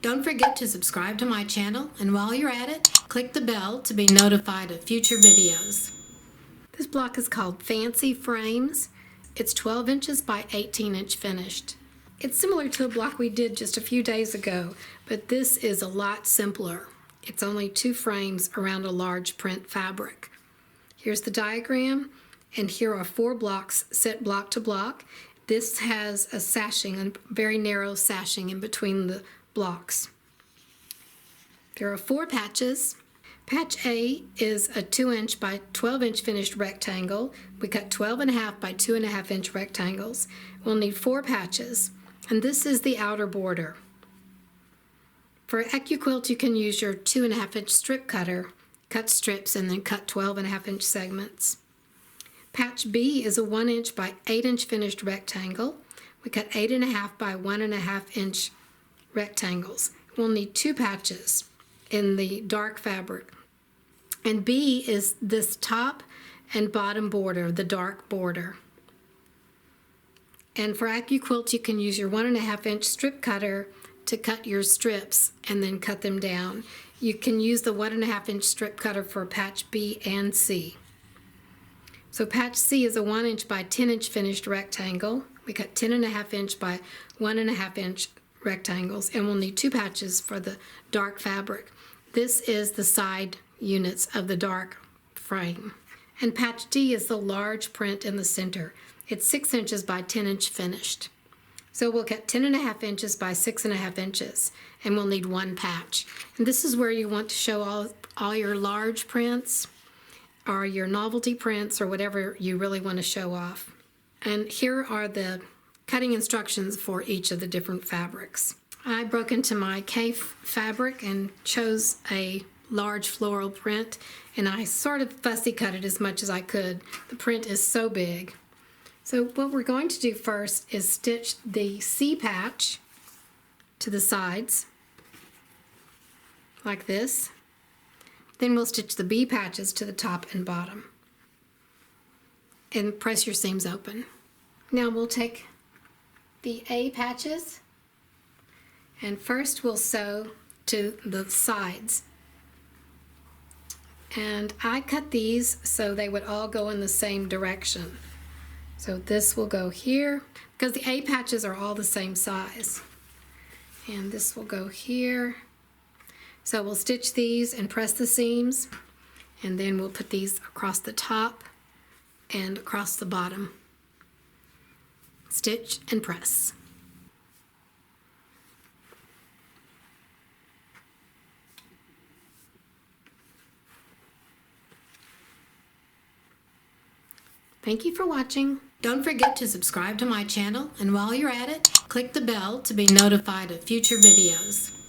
Don't forget to subscribe to my channel, and while you're at it, click the bell to be notified of future videos. This block is called Fancy Frames. It's 12 inches by 18 inch finished. It's similar to a block we did just a few days ago, but this is a lot simpler. It's only 2 frames around a large print fabric. Here's the diagram, and here are 4 blocks set block to block. This has a sashing, a very narrow sashing in between the blocks. There are 4 patches. Patch A is a 2 inch by 12 inch finished rectangle. We cut 12.5 by 2.5 inch rectangles. We'll need 4 patches, and this is the outer border. For Quilt, you can use your 2.5 inch strip cutter, cut strips, and then cut 12.5 inch segments. Patch B is a 1 inch by 8 inch finished rectangle. We cut 8.5 by 1.5 inch rectangles. We'll need 2 patches in the dark fabric. And B is this top and bottom border, the dark border. And for Quilt, you can use your 1.5 inch strip cutter to cut your strips and then cut them down. You can use the 1.5 inch strip cutter for patch B and C. So patch C is a 1 inch by 10 inch finished rectangle. We cut 10.5 inch by 1.5 inch rectangles, and we'll need 2 patches for the dark fabric. This is the side units of the dark frame. And patch D is the large print in the center. It's 6 inches by 10 inch finished. So we'll cut 10.5 inches by 6.5 inches, and we'll need 1 patch. And this is where you want to show all your large prints or your novelty prints or whatever you really want to show off. And here are the cutting instructions for each of the different fabrics. I broke into my K fabric and chose a large floral print, and I sort of fussy cut it as much as I could. The print is so big. So what we're going to do first is stitch the C patch to the sides like this. Then we'll stitch the B patches to the top and bottom and press your seams open. Now we'll take the A patches, and first we'll sew to the sides. And I cut these so they would all go in the same direction. So this will go here, because the A patches are all the same size. And this will go here. So we'll stitch these and press the seams, and then we'll put these across the top and across the bottom. Stitch and press. Thank you for watching. Don't forget to subscribe to my channel, and while you're at it, click the bell to be notified of future videos.